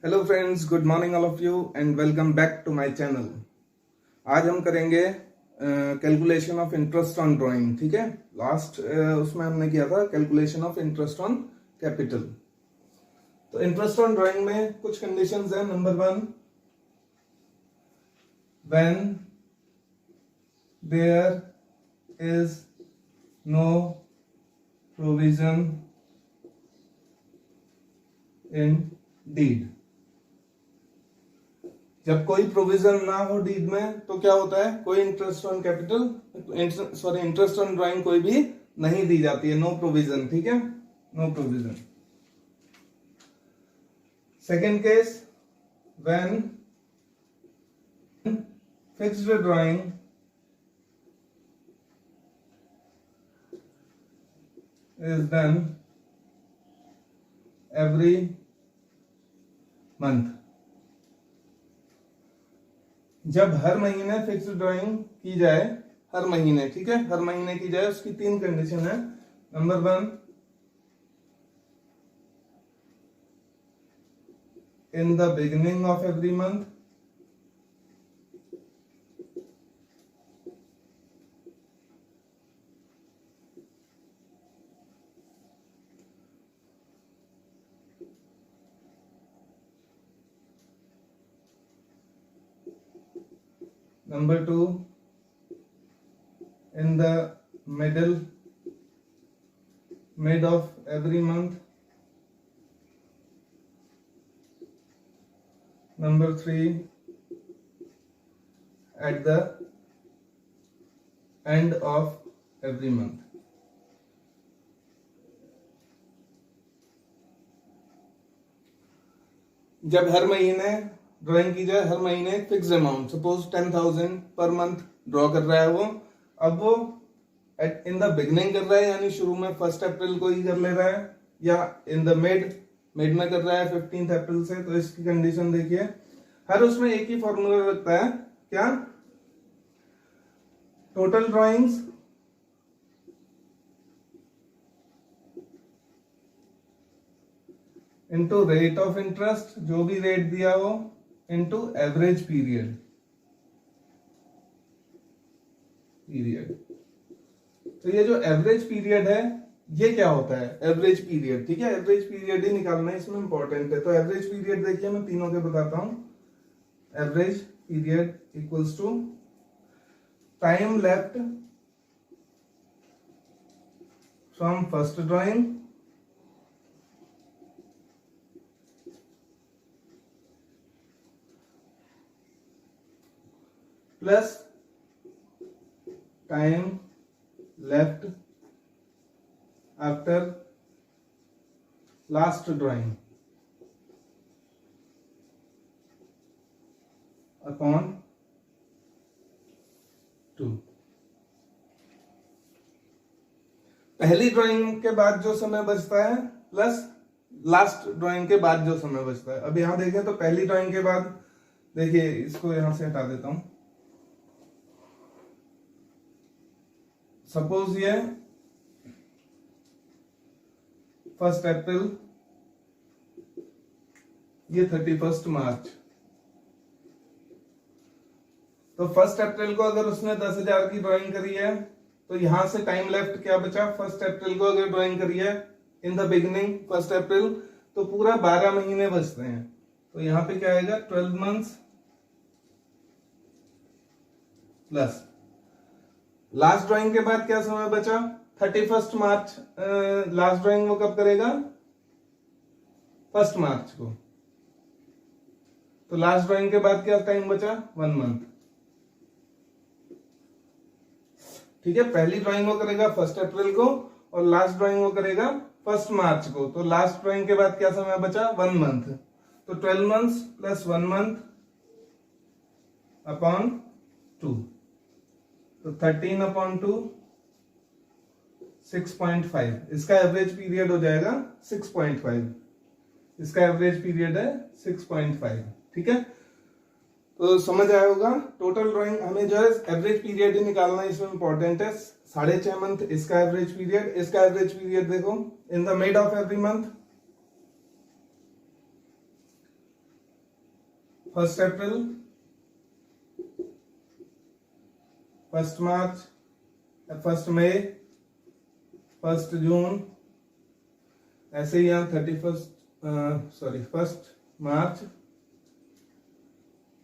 Hello friends, good morning all of you and welcome back to my channel. आज हम करेंगे calculation of interest on drawing. ठीक है, last उसमें हमने किया था calculation of interest on capital. तो इंटरेस्ट ऑन ड्राइंग में कुछ कंडीशंस हैं। Number 1, when there is no provision in deed. जब कोई प्रोविजन ना हो डीड में तो क्या होता है, कोई interest on capital interest on drawing कोई भी नहीं दी जाती है। नो प्रोविजन, ठीक है, no provision. Second case, when fixed drawing is done every month. जब हर महीने फिक्स्ड ड्राइंग की जाए, हर महीने, ठीक है, हर महीने की जाए, उसकी 3 कंडीशन है। Number 1, in the beginning of every month. Number 2, in the mid of every month. Number 3, at the end of every month. जब हर महीने ड्राइंग की जाए, हर महीने fix amount, suppose 10,000 per month draw कर रहा है वो। अब वो इन द बिगनिंग कर रहा है, यानी शुरू में 1 अप्रैल को ही कर ले रहा है, या इन द मिड में कर रहा है 15 अप्रैल से। तो इसकी कंडीशन देखिए, हर उसमें एक ही फॉर्मूला रखता है, क्या, total drawings into rate of interest, जो भी रेट दिया हो, इनटू एवरेज पीरियड। तो ये जो एवरेज पीरियड है, ये क्या होता है, एवरेज पीरियड, ठीक है, एवरेज पीरियड ही निकालना है, इसमें इंपॉर्टेंट है। तो एवरेज पीरियड देखिए, मैं तीनों के बताता हूं। Average period equals to time left from first drawing plus time left after last drawing upon 2। पहली ड्राइंग के बाद जो समय बचता है प्लस लास्ट ड्राइंग के बाद जो समय बचता है। अब यहां देखें तो पहली ड्राइंग के बाद, देखिए इसको यहां से हटा देता हूं। सपोज ये 1 अप्रैल, ये 31 मार्च। तो 1 अप्रैल को अगर उसने 10,000 की ड्राइंग करी है, तो यहां से टाइम लेफ्ट क्या बचा, 1 अप्रैल को अगर ड्राइंग करी है इन द बिगिनिंग 1 अप्रैल, तो पूरा 12 महीने बचते हैं। तो यहां पे क्या आएगा, 12 मंथ्स प्लस लास्ट ड्राइंग के बाद क्या समय बचा, 31 मार्च। लास्ट ड्राइंग वो कब करेगा, 1 मार्च को। तो लास्ट ड्राइंग के बाद क्या टाइम बचा, 1 मंथ। ठीक है, पहली ड्राइंग वो करेगा 1 अप्रैल को और लास्ट ड्राइंग वो करेगा 1 मार्च को। तो लास्ट ड्राइंग के बाद क्या समय बचा, 1 मंथ। तो 12 मंथ्स प्लस 1 मंथ अपॉन 2। तो 13/2 6.5। इसका एवरेज पीरियड हो जाएगा 6.5। इसका एवरेज पीरियड है 6.5। ठीक है, तो समझ आया होगा। टोटल ड्राइंग हमें जो है एवरेज पीरियड ही निकालना है, इसमें इंपॉर्टेंट है। 6.5 मंथ इसका एवरेज पीरियड। इसका एवरेज पीरियड देखो, इन the mid of every month 1 अप्रैल, 1 मार्च, 1 मई, 1 जून, ऐसे ही यहाँ 1 मार्च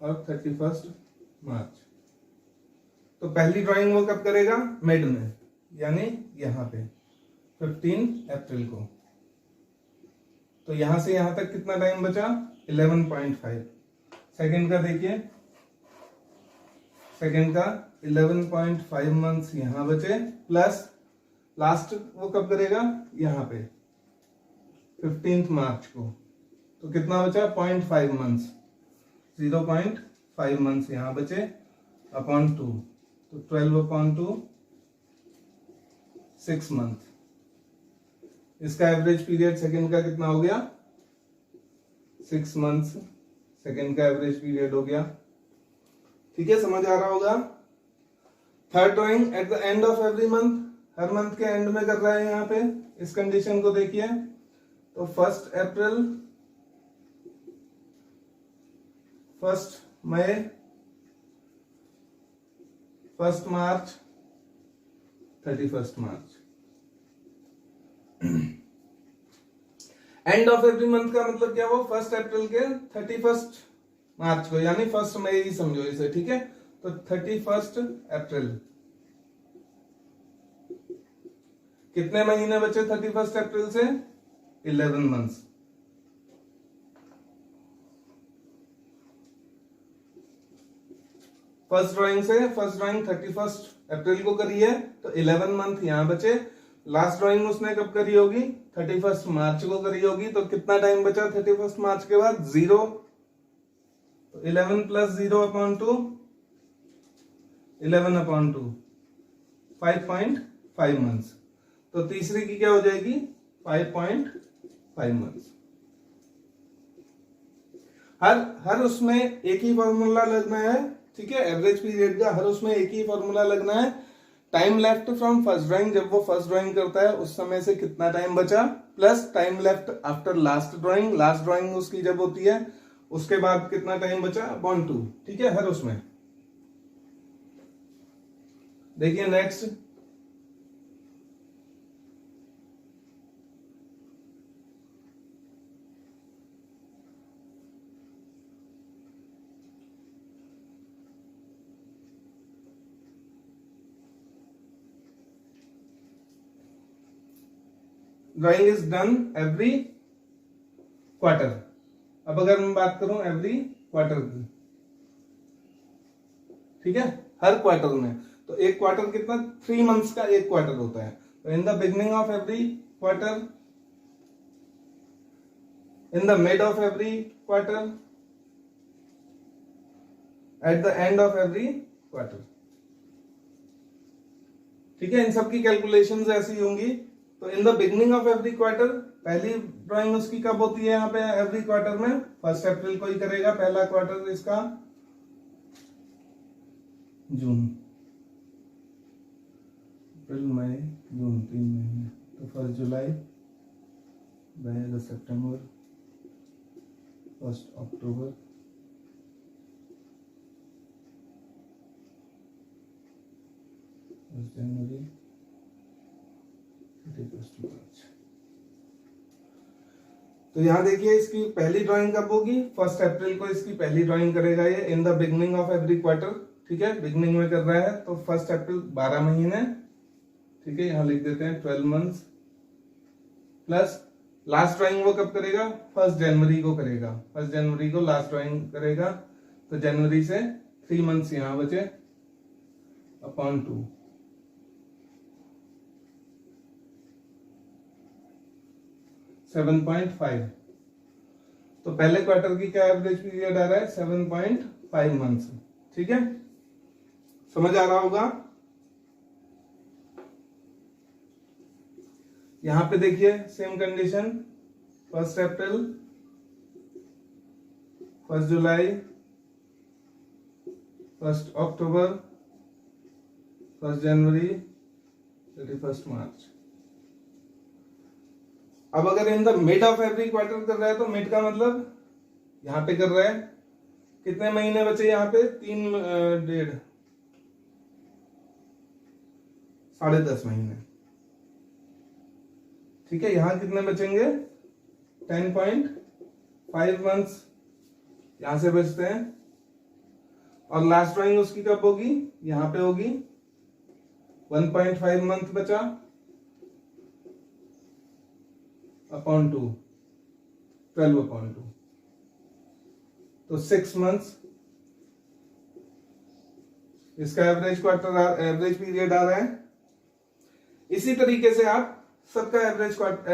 और 31 मार्च। तो पहली ड्राइंग वो कब करेगा? मिड में, यानी यहां पे 15 अप्रैल को। तो यहां से यहां तक कितना टाइम बचा? 11.5। सेकंड का देखिए, सेकंड का 11.5 मंथ्स यहां बचे, प्लस लास्ट वो कब करेगा? यहां पे 15 मार्च को। तो कितना बचा? 0.5 मंथ्स, 0.5 मंथ्स यहां बचे अपॉन 2, तो 12/2 6 मंथ। इसका एवरेज पीरियड सेकंड का कितना हो गया? 6 मंथ्स सेकंड का एवरेज पीरियड हो गया। ठीक है, समझ आ रहा होगा। Third drawing eight the end of every month, her month के एंड में कर रहा है यहाँ पे। इस कंडीशन को देखिए, तो 1 अप्रैल, 1 मई, 1 मार्च, 31 मार्च। एंड ऑफ एवरी मंथ का मतलब क्या हुआ? 1 अप्रैल के 31 मार्च को, यानी 1 मई ही समझो इसे। ठीक है, तो 31 अप्रैल। कितने महीने बचे 31 अप्रैल से? 11 मंथ्स। फर्स्ट ड्राइंग 31 अप्रैल को करी है, तो 11 मंथ यहां बचे। लास्ट ड्राइंग उसने कब करी होगी? 31 मार्च को करी होगी। तो कितना टाइम बचा 31 मार्च के बाद? 0। तो 11 + 0/2, 11/2, 5.5 मंथ्स। तो तीसरी की क्या हो जाएगी? 5.5 मंथ्स। हर उसमें एक ही फॉर्मूला लगना है। ठीक है, एवरेज पीरियड का हर उसमें एक ही फॉर्मूला लगना है। Time left from first drawing, जब वो फर्स्ट ड्राइंग करता है उस समय से कितना टाइम बचा, plus time left after last drawing, last drawing उसकी जब होती है उसके बाद कितना टाइम बचा, अपॉन 2। ठीक है, हर उसमें। देखिए next, drawing is done every quarter. अब अगर मैं बात करूं एवरी क्वार्टर की, ठीक है, हर क्वार्टर में, तो एक क्वार्टर कितना? 3 मंथ्स का एक क्वार्टर होता है। तो इन the beginning of every quarter, in the mid of every quarter, eight the end of every quarter. ठीक है, इन सब की कैलकुलेशंस ऐसी होंगी। तो इन the beginning of every quarter, पहली ड्राइंग उसकी कब होती है यहाँ पे एवरी क्वार्टर में? 1 अप्रैल को ही करेगा पहला क्वार्टर इसका, जून, अप्रैल, मई, जून, 3 महीने। तो 1 जुलाई, 2 अगस्त, सितंबर, 1 अक्टूबर, 1 जनवरी, 31 मार्च। तो यहां देखिए इसकी पहली ड्राइंग कब होगी? 1 अप्रैल को इसकी पहली ड्राइंग करेगा ये, इन the beginning of every quarter. ठीक है, बिगनिंग में कर रहा है, तो 1 अप्रैल 12 महीने। ठीक है, यहां लिख देते हैं 12 मंथ्स, प्लस लास्ट ड्राइंग वो कब करेगा? 1 जनवरी को करेगा। 1 जनवरी को लास्ट ड्राइंग करेगा, तो जनवरी से 3 मंथ्स यहां बचे, अपॉन 2, 7.5। तो पहले क्वार्टर की क्या एवरेज पीरियड आ रहा है? 7.5 मंथ्स। ठीक है, समझ आ रहा होगा। यहां पे देखिए सेम कंडीशन, 1 अप्रैल, 1 जुलाई, 1 अक्टूबर, 1 जनवरी, 31 मार्च। अब अगर इन the mid of every quarter कर रहा है, तो मिड का मतलब यहां पे कर रहा है, कितने महीने बचे यहाँ पे? 10.5 महीने। ठीक है, यहां कितने बचेंगे? 10.5 मंथ्स यहां से बचते हैं। और लास्ट ड्राइंग उसकी कब होगी? यहां पे होगी। 1.5 मंथ बचा अपॉन 2, 12/2, तो 6 मंथ्स इसका एवरेज पीरियड आ रहा है। इसी तरीके से आप सबका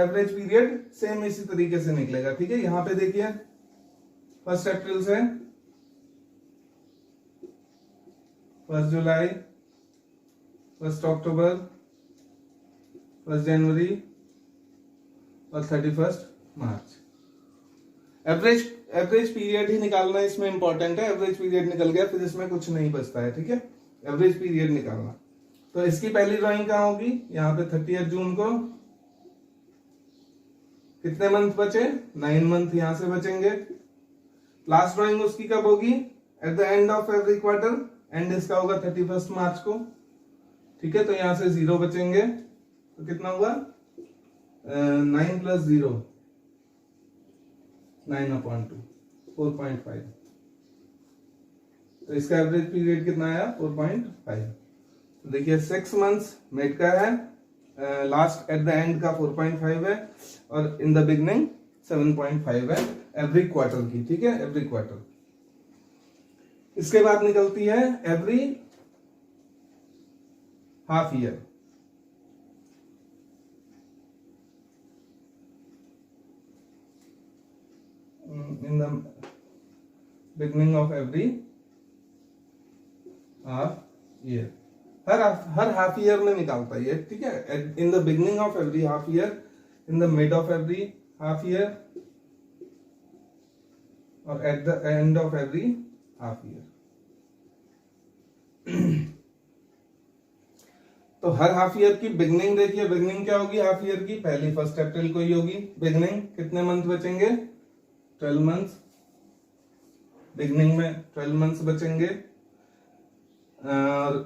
एवरेज पीरियड सेम इसी तरीके से निकलेगा। ठीक है, यहां पे देखिए 1 अप्रैल से 1 जुलाई, 1 अक्टूबर, 1 जनवरी और 31 मार्च। एवरेज पीरियड ही निकालना इसमें इंपॉर्टेंट है। एवरेज पीरियड निकल गया फिर इसमें कुछ नहीं बचता है। ठीक है, एवरेज पीरियड निकालना। तो इसकी पहली ड्राइंग कहां होगी? यहाँ पे 30 जून को। कितने मंथ बचे? 9 मंथ यहां से बचेंगे। लास्ट ड्राइंग उसकी कब होगी? Eight the end of every quarter. And इसका होगा 31 मार्च को। ठीक है, तो यहां से 0 बचेंगे, तो कितना हुआ? 9 + 0, 9/2, 4.5। तो इसका एवरेज पीरियड कितना आया? 4.5। तो देखिए 6 मंथ्स मिड का है, लास्ट एट द एंड का 4.5 है, और इन द बिगनिंग 7.5 है एवरी क्वार्टर की। ठीक है, एवरी क्वार्टर। इसके बाद निकलती है every half year. In the beginning of every half year. हर हाफ ईयर में निकालता है ये। ठीक है, in the beginning of every half year, in the mid of every half year, और at the end of every half year. तो हर हाफ ईयर की बिगनिंग देखिए, बिगनिंग क्या होगी हाफ ईयर की? पहली 1 अप्रैल को ही होगी बिगनिंग। कितने मंथ बचेंगे? 12 मंथ्स। बिगनिंग में 12 मंथ्स बचेंगे।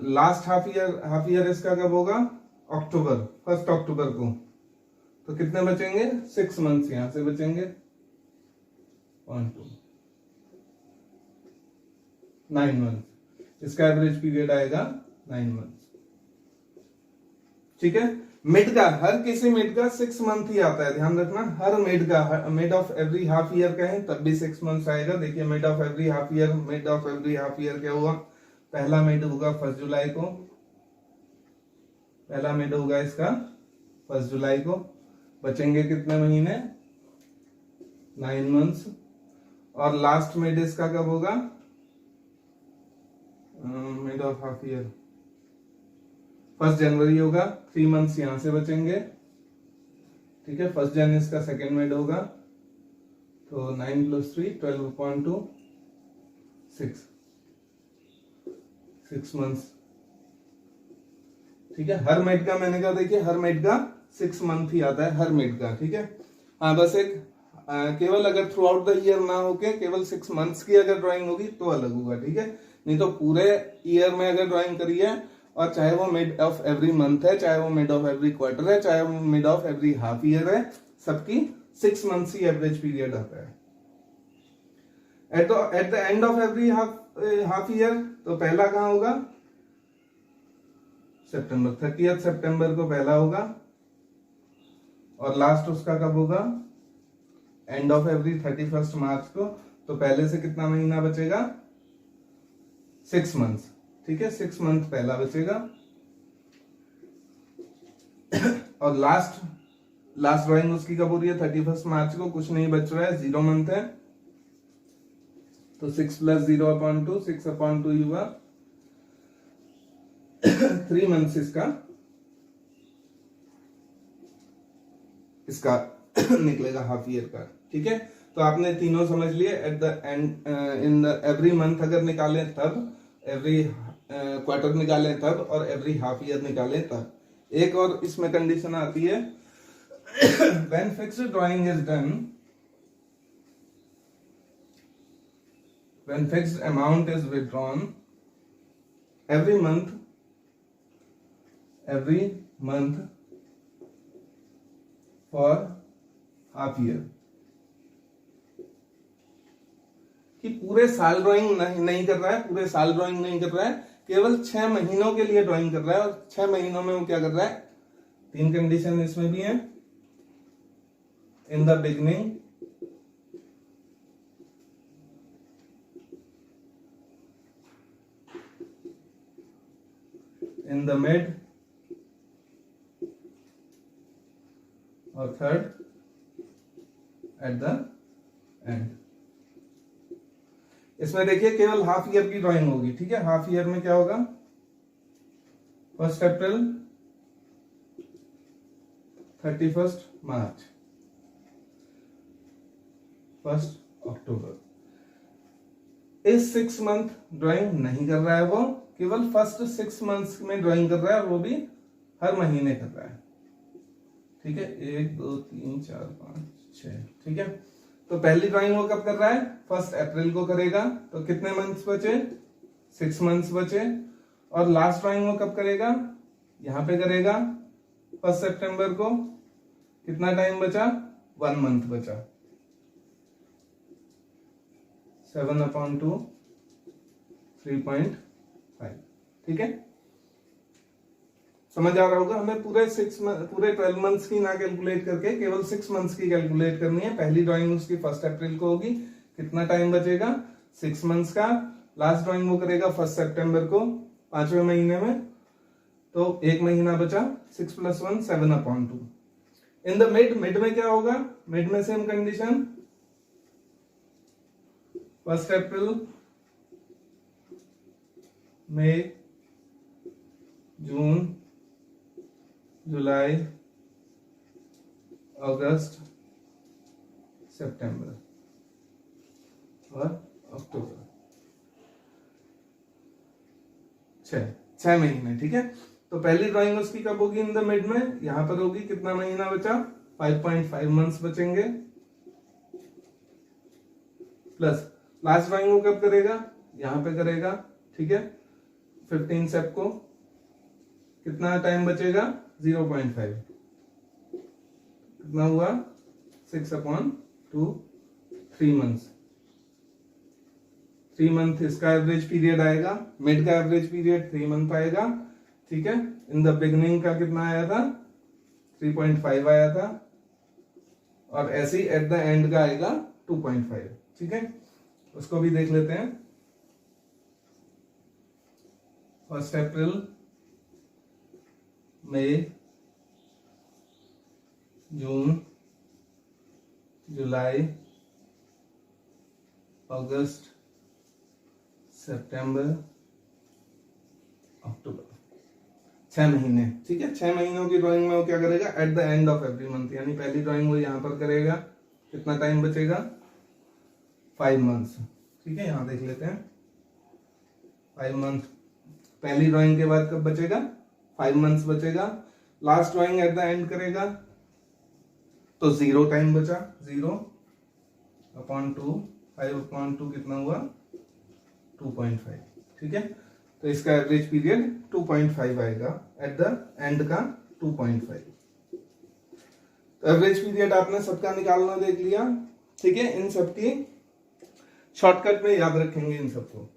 लास्ट हाफ ईयर इसका कब होगा? अक्टूबर, 1 अक्टूबर को। तो कितने बचेंगे? 6 मंथ्स यहां से बचेंगे। 1, 2, 9 मंथ। इसका एवरेज पीरियड आएगा 9 मंथ। ठीक है, मिड का, हर किसी मिड का 6 मंथ ही आता है, ध्यान रखना। हर मिड का, mid of every half year कहें तब भी 6 मंथ आएगा। देखिए mid of every half year, mid of every half year क्या हुआ? पहला मिड होगा 1 जुलाई को। पहला मिड होगा इसका 1 जुलाई को। बचेंगे कितने महीने? 9 मंथ्स। और लास्ट मिड इसका कब होगा? मिड ऑफ हाफ ईयर 1 जनवरी होगा। 3 मंथ्स यहां से बचेंगे। ठीक है, 1 जन इसका सेकेंड मिड होगा। तो 9 + 3, 12/2, 6 मंथ्स। ठीक है, हर मिड का मैंने कहा, देखिए हर मिड का 6 मंथ ही आता है, हर मिड का। ठीक है, हाँ बस एक केवल अगर थ्रू आउट द ईयर ना होके केवल 6 मंथ्स की अगर ड्राइंग होगी तो अलग होगा। ठीक है, नहीं तो पूरे ईयर में अगर ड्राइंग करी है, और चाहे वो मिड ऑफ एवरी मंथ है, चाहे वो मिड ऑफ एवरी क्वार्टर है, चाहे वो mid of every half year है, सबकी 6 मंथ्स ही एवरेज पीरियड आता है। Eight the end of every half year, तो पहला कहां होगा? सितंबर, 30 सितंबर को पहला होगा। और लास्ट उसका कब होगा? एंड ऑफ एवरी 31 मार्च को। तो पहले से कितना महीना बचेगा? 6 मंथ्स। ठीक है, 6 मंथ पहला बचेगा। और लास्ट ड्राइंग उसकी कब हो रही है? 31 मार्च को। कुछ नहीं बच रहा है, 0 मंथ है, तो 6 + 0/2, 6/2 ही हुआ। 3 मंथ्स इसका निकलेगा हाफ ईयर का। ठीक है, तो आपने तीनों समझ लिए। Eight the and, in the every month अगर निकालें तब, एवरी क्वार्टर निकालें तब, और एवरी हाफ ईयर निकालें तब। एक और इसमें कंडीशन आती है, when fixed drawing is done, when fixed amount is withdrawn every month for half year, कि पूरे साल ड्राइंग नहीं कर रहा है, पूरे साल ड्राइंग नहीं कर रहा है, केवल 6 महीनों के लिए ड्राइंग कर रहा है। और 6 महीनों में वो क्या कर रहा है, 3 कंडीशन इसमें भी है। In the beginning, in the mid और थर्ड एट द एंड। इसमें देखिए केवल हाफ ईयर की ड्राइंग होगी, ठीक है। हाफ ईयर में क्या होगा, 1 अप्रैल 31 मार्च, 1 अक्टूबर। इस 6 मंथ ड्राइंग नहीं कर रहा है वो, केवल फर्स्ट 6 मंथ्स में ड्राइंग कर रहा है, और वो भी हर महीने कर रहा है, ठीक है। 1 2 3 4 5 6, ठीक है। तो पहली ड्राइंग वो कब कर रहा है, 1 अप्रैल को करेगा, तो कितने मंथ्स बचे, 6 मंथ्स बचे। और लास्ट ड्राइंग वो कब करेगा, यहां पे करेगा 1 सितंबर को, कितना टाइम बचा, 1 मंथ बचा, 7/2 3.5, ठीक है। समझ आ रहा होगा। हमें पूरे 12 मंथ्स की ना कैलकुलेट करके केवल 6 मंथ्स की कैलकुलेट करनी है। पहली ड्राइंग उसकी 1 अप्रैल को होगी, कितना टाइम बचेगा, 6 मंथ्स का। लास्ट ड्राइंग वो करेगा 1 सितंबर को, 5वें महीने में, तो 1 महीना बचा, 6 + 1 7/2। इन द मिड में क्या होगा, मिड में सेम कंडीशन, 1 अप्रैल, मई, जून, जुलाई, अगस्त, सितंबर और अक्टूबर। 6 महीने, ठीक है। तो पहली ड्राइंग उसकी कब होगी, इन द मिड में, यहां पर होगी, कितना महीना बचा, 5.5 मंथ्स बचेंगे, प्लस लास्ट ड्राइंग वो कब करेगा, यहां पे करेगा, ठीक है, 15 सेप को, कितना टाइम बचेगा, 0.5, कितना हुआ, 6/2 3 मंथ्स। 3 मंथ इसका एवरेज पीरियड आएगा, मिड का एवरेज पीरियड 3 मंथ आएगा, ठीक है। इन द बिगनिंग का कितना आया था, 3.5 आया था, और ऐसे ही एट द एंड का आएगा 2.5, ठीक है। उसको भी देख लेते हैं। 1 अप्रैल, मई, जून, जुलाई, अगस्त, सितंबर, अक्टूबर। 6 महीने, ठीक है। 6 महीनों की ड्राइंग में वो क्या करेगा, eight the end of every month, यानी पहली ड्राइंग वो यहां पर करेगा, कितना टाइम बचेगा, 5 मंथ्स, ठीक है। यहां देख लेते हैं, 5 मंथ पहली ड्राइंग के बाद कब बचेगा, 5 मंथ्स बचेगा। Last drawing eight the and करेगा, तो 0 टाइम बचा, 0/2, 5/2 कितना हुआ, 2.5, ठीक है। तो इसका एवरेज पीरियड 2.5 आएगा, एट द एंड का 2.5। तो एवरेज पीरियड आपने सबका निकालना देख लिया, ठीक है। इन सबकी शॉर्टकट में याद रखेंगे इन सबको।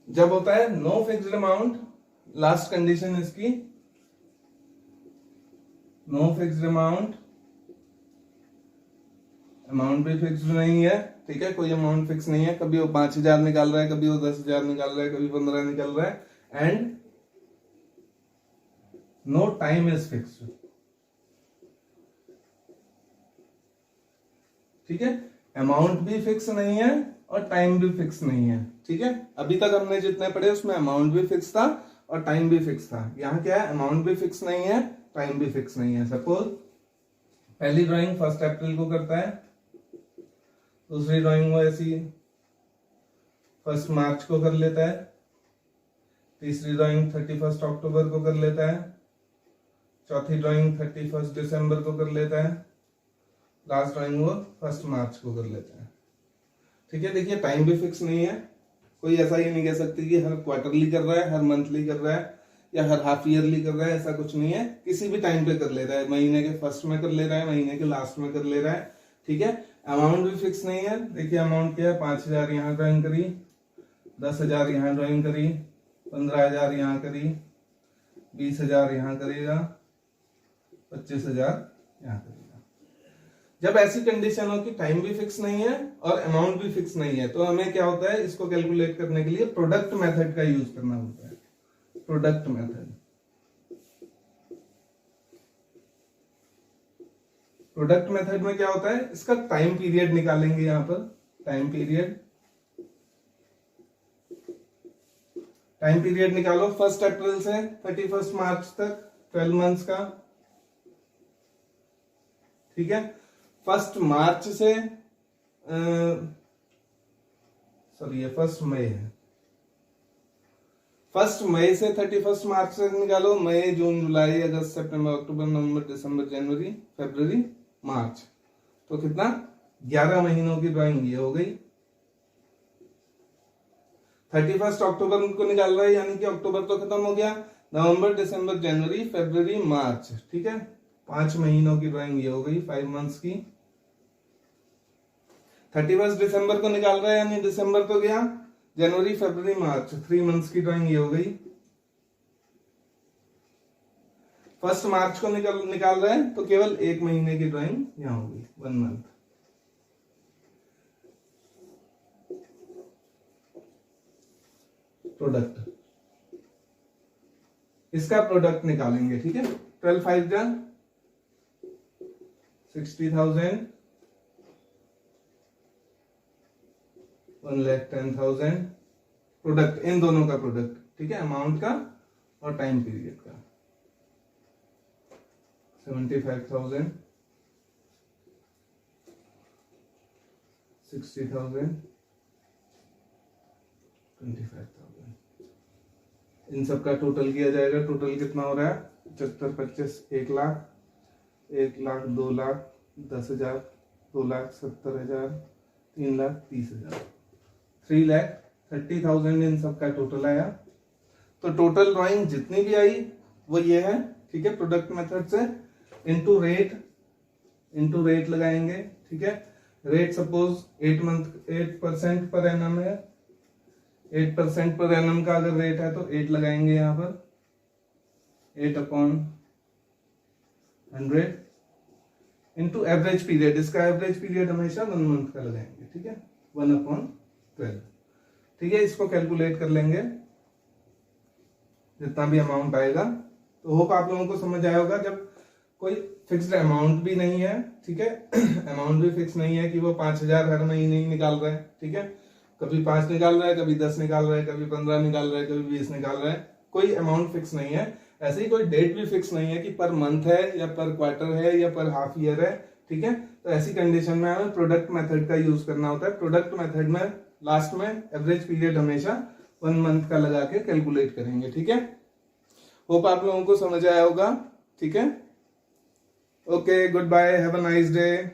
जब होता है no fixed amount, last condition इसकी, नो फिक्स्ड अमाउंट, अमाउंट भी फिक्स्ड नहीं है, ठीक है। कोई अमाउंट फिक्स नहीं है, कभी वो 5,000 निकाल रहा है, कभी वो 10,000 निकाल रहा है, कभी 15 निकाल रहा है, and no time is fixed, ठीक है। अमाउंट भी फिक्स नहीं है और टाइम भी फिक्स नहीं है, ठीक है। अभी तक हमने जितने पढ़े उसमें अमाउंट भी फिक्स था और टाइम भी फिक्स था। यहाँ क्या है, अमाउंट भी फिक्स नहीं है, टाइम भी फिक्स नहीं है। सपोज पहली ड्राइंग 1 अप्रैल को करता है, दूसरी ड्राइंग वो ऐसी 1 मार्च को कर लेता है, तीसरी ड्राइंग 31 अक्टूबर को कर लेता है, चौथी ड्राइंग 31 दिसंबर को कर लेता है, लास्ट ड्राइंग वो 1 मार्च को कर लेता है। ठीक है, देखिए टाइम भी फिक्स नहीं है, कोई ऐसा ये नहीं कह सकती कि हर क्वार्टरली कर रहा है, हर मंथली कर रहा है या हर हाफ ईयरली कर रहा है, ऐसा कुछ नहीं है, किसी भी टाइम पे कर ले रहा है, महीने के फर्स्ट में कर ले रहा है, महीने के लास्ट में कर ले रहा है। ठीक है, अमाउंट भी फिक्स नहीं है। देखिए अमाउंट क्या है, 5,000 यहाँ ड्राइंग करी, 10,000 यहाँ ड्राइंग करी, 15,000 यहाँ करी, 20,000 यहाँ करेगा, 25,000 यहाँ करेगा। जब ऐसी कंडीशन हो कि टाइम भी फिक्स नहीं है और अमाउंट भी फिक्स नहीं है, तो हमें क्या होता है, इसको कैलकुलेट करने के लिए प्रोडक्ट मेथड का यूज करना होता है। प्रोडक्ट मेथड, प्रोडक्ट मेथड में क्या होता है, इसका टाइम पीरियड निकालेंगे। यहां पर टाइम पीरियड निकालो 1 अप्रैल से 31 मार्च तक, 12 मंथ्स का। ठीक है, 1 मार्च से सॉरी ये 1 मई है, 1 मई से 31 मार्च तक निकालो, मई जून जुलाई अगस्त सितंबर अक्टूबर नवंबर दिसंबर जनवरी फरवरी मार्च, तो कितना 11 महीनों की ड्राइंग ये हो गई। 31 अक्टूबर को निकाल रहा है, यानी कि अक्टूबर तो खत्म हो गया, नवंबर दिसंबर जनवरी फरवरी मार्च। ठीक है, 5 महीनों की ड्राइंग ये हो गई, 5 मंथ्स की। 31 दिसंबर को निकाल रहा है, यानी दिसंबर तो गया, जनवरी फरवरी मार्च 3 मंथ्स की ड्राइंग ये हो गई। 1 मार्च को निकाल रहा है, तो केवल 1 महीने की ड्राइंग यहां होगी, 1 मंथ। प्रोडक्ट, इसका प्रोडक्ट निकालेंगे। ठीक है, 12 5 जा 60,000, 1,10,000 प्रोडक्ट, इन दोनों का प्रोडक्ट। ठीक है, अमाउंट का और टाइम पीरियड का। 75,000, 60,000, 25,000, इन सब का टोटल किया जाएगा। टोटल कितना हो रहा है, 75 25 1 लाख, 1 लाख 2 लाख 10,000, 2 लाख 70,000, 3 लाख 30,000, 3,30,000 इन सब का टोटल आया। तो टोटल ड्राइंग जितनी भी आई वो ये है। ठीक है, प्रोडक्ट मेथड से इनटू रेट लगाएंगे। ठीक है, रेट सपोज 8% पर एनम है, 8% पर एनम का अगर रेट है तो 8 लगाएंगे यहां पर, 8/100 इनटू एवरेज पीरियड। इसका एवरेज पीरियड हमेशा 1 मंथ का लगाएंगे। ठीक है, 1/12। ठीक है, इसको कैलकुलेट कर लेंगे जितना भी अमाउंट आएगा। तो होप आप लोगों को समझ आया होगा। जब कोई फिक्स्ड अमाउंट भी नहीं है, ठीक है, अमाउंट भी फिक्स नहीं है कि वो 5,000 हर महीने ही निकाल रहे हैं। ठीक है, कभी 5 निकाल रहा है, कभी 10 निकाल रहा है, कभी 15 निकाल रहा है, कभी 20 निकाल रहा है, कोई अमाउंट फिक्स नहीं है। ऐसे ही कोई डेट भी फिक्स नहीं है कि पर मंथ है या पर क्वार्टर है या पर हाफ ईयर है। ठीक है, तो ऐसी कंडीशन में हमें प्रोडक्ट मेथड का यूज करना होता है। प्रोडक्ट मेथड में लास्ट में एवरेज पीरियड हमेशा 1 मंथ का लगा के कैलकुलेट करेंगे। ठीक है, होप आप लोगों को समझ आया होगा। ठीक है, okay, goodbye, have a nice day.